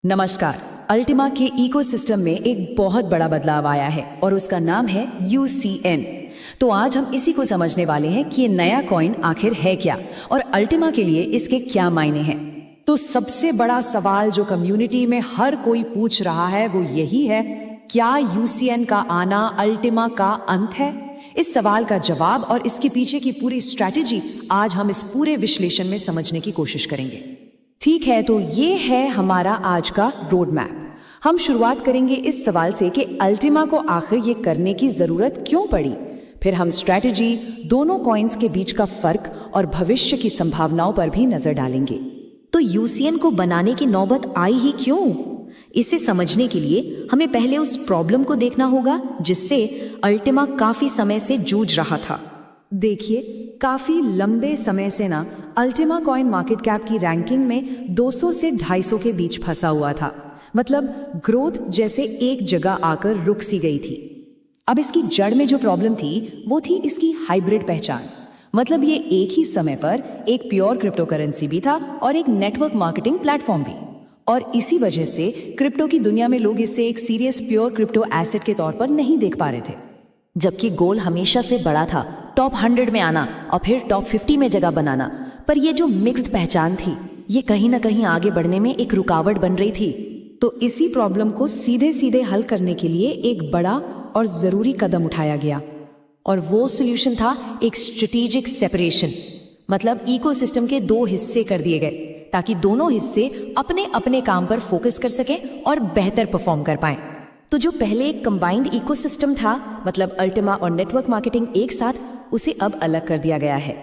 नमस्कार। अल्टीमा के इकोसिस्टम में एक बहुत बड़ा बदलाव आया है और उसका नाम है UCN। तो आज हम इसी को समझने वाले हैं कि ये नया कॉइन आखिर है क्या और अल्टीमा के लिए इसके क्या मायने हैं। तो सबसे बड़ा सवाल जो कम्युनिटी में हर कोई पूछ रहा है वो यही है, क्या UCN का आना अल्टीमा का अंत है? इस सवाल का जवाब और इसके पीछे की पूरी स्ट्रैटेजी आज हम इस पूरे विश्लेषण में समझने की कोशिश करेंगे। ठीक है, तो ये है हमारा आज का रोड मैप। हम शुरुआत करेंगे इस सवाल से कि अल्टीमा को आखिर ये करने की जरूरत क्यों पड़ी। फिर हम स्ट्रैटेजी, दोनों कॉइन्स के बीच का फर्क और भविष्य की संभावनाओं पर भी नजर डालेंगे। तो UCN को बनाने की नौबत आई ही क्यों? इसे समझने के लिए हमें पहले उस प्रॉब्लम को देखना होगा जिससे अल्टीमा काफी समय से जूझ रहा था। देखिए, काफी लंबे समय से ना अल्टीमा कॉइन मार्केट कैप की रैंकिंग में 200 से 250 के बीच फंसा हुआ था। मतलब ग्रोथ जैसे एक जगह आकर रुक सी गई थी। अब इसकी जड़ में जो प्रॉब्लम थी वो थी इसकी हाइब्रिड पहचान। मतलब ये एक ही समय पर एक प्योर क्रिप्टो करेंसी भी था और एक नेटवर्क मार्केटिंग प्लेटफॉर्म भी। और इसी वजह से क्रिप्टो की दुनिया में लोग इसे एक सीरियस प्योर क्रिप्टो एसेट के तौर पर नहीं देख पा रहे थे। जबकि गोल हमेशा से बड़ा था, टॉप 100 में आना और फिर टॉप 50 में जगह बनाना। पर ये जो मिक्स्ड पहचान थी, ये कहीं ना कहीं आगे बढ़ने में एक रुकावट बन रही थी। तो इसी प्रॉब्लम को सीधे सीधे हल करने के लिए एक बड़ा और जरूरी कदम उठाया गया और वो सॉल्यूशन था एक स्ट्रेटेजिक सेपरेशन। मतलब इकोसिस्टम के दो हिस्से कर दिए गए ताकि दोनों हिस्से अपने अपने काम पर फोकस कर सकें और बेहतर परफॉर्म कर पाएं। तो जो पहले एक कंबाइंड इकोसिस्टम था, मतलब अल्टीमा और नेटवर्क मार्केटिंग एक साथ, उसे अब अलग कर दिया गया है।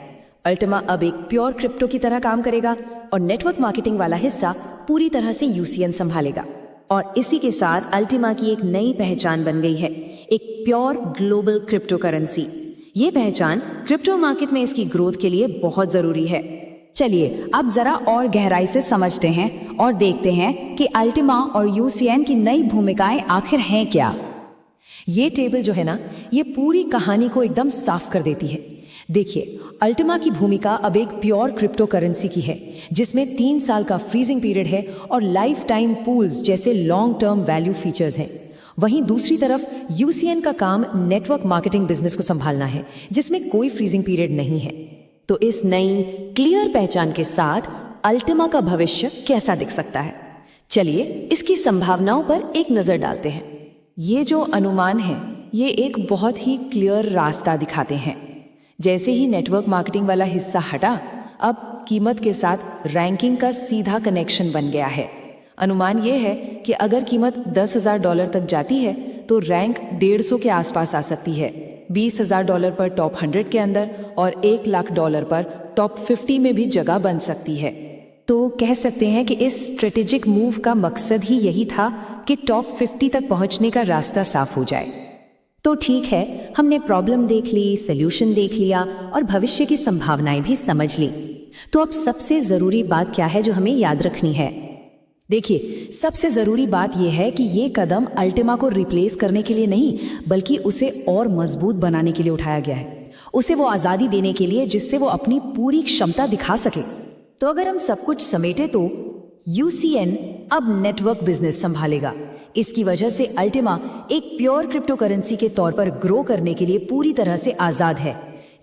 अल्टीमा अब एक प्योर क्रिप्टो की तरह काम करेगा और नेटवर्क मार्केटिंग वाला हिस्सा पूरी तरह से UCN संभालेगा। और इसी के साथ अल्टीमा की एक नई पहचान बन गई है, एक प्योर ग्लोबल क्रिप्टो करेंसी। ये पहचान क्रिप्टो मार्केट में इसकी ग्रोथ के लिए बहुत जरूरी है। चलिए अब जरा और गहराई से समझते हैं और देखते हैं कि अल्टीमा और UCN की नई भूमिकाएं आखिर हैं क्या। ये टेबल जो है ना, ये पूरी कहानी को एकदम साफ कर देती है। देखिए, अल्टीमा की भूमिका अब एक प्योर क्रिप्टो करेंसी की है जिसमें 3 साल का फ्रीजिंग पीरियड है और लाइफ टाइम पूल्स जैसे लॉन्ग टर्म वैल्यू फीचर्स हैं। वहीं दूसरी तरफ UCN का काम नेटवर्क मार्केटिंग बिजनेस को संभालना है जिसमें कोई फ्रीजिंग पीरियड नहीं है। तो इस नई क्लियर पहचान के साथ अल्टीमा का भविष्य कैसा दिख सकता है? चलिए इसकी संभावनाओं पर एक नजर डालते हैं। ये जो अनुमान है ये एक बहुत ही क्लियर रास्ता दिखाते हैं। जैसे ही नेटवर्क मार्केटिंग वाला हिस्सा हटा, अब कीमत के साथ रैंकिंग का सीधा कनेक्शन बन गया है। अनुमान ये है कि अगर कीमत $10,000 तक जाती है तो रैंक 150 के आसपास आ सकती है, $20,000 पर टॉप 100 के अंदर और $1,00,000 पर टॉप 50 में भी जगह बन सकती है। तो कह सकते हैं कि इस स्ट्रेटेजिक मूव का मकसद ही यही था कि टॉप 50 तक पहुंचने का रास्ता साफ हो जाए। तो ठीक है, हमने प्रॉब्लम देख ली, सॉल्यूशन देख लिया और भविष्य की संभावनाएं भी समझ ली। तो अब सबसे जरूरी बात क्या है जो हमें याद रखनी है? देखिए, सबसे ज़रूरी बात यह है कि ये कदम अल्टीमा को रिप्लेस करने के लिए नहीं बल्कि उसे और मजबूत बनाने के लिए उठाया गया है। उसे वो आज़ादी देने के लिए जिससे वो अपनी पूरी क्षमता दिखा सके। तो अगर हम सब कुछ समेटे तो UCN अब नेटवर्क बिजनेस संभालेगा। इसकी वजह से अल्टीमा एक प्योर क्रिप्टो करेंसी के तौर पर ग्रो करने के लिए पूरी तरह से आज़ाद है।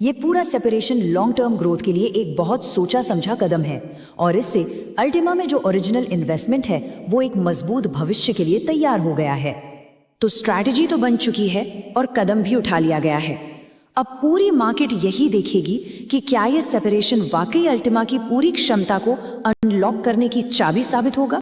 ये पूरा सेपरेशन लॉन्ग टर्म ग्रोथ के लिए एक बहुत सोचा समझा कदम है और इससे अल्टीमा में जो ओरिजिनल इन्वेस्टमेंट है वो एक मजबूत भविष्य के लिए तैयार हो गया है। तो स्ट्रैटेजी तो बन चुकी है और कदम भी उठा लिया गया है। अब पूरी मार्केट यही देखेगी कि क्या ये सेपरेशन वाकई अल्टीमा की पूरी क्षमता को अनलॉक करने की चाबी साबित होगा।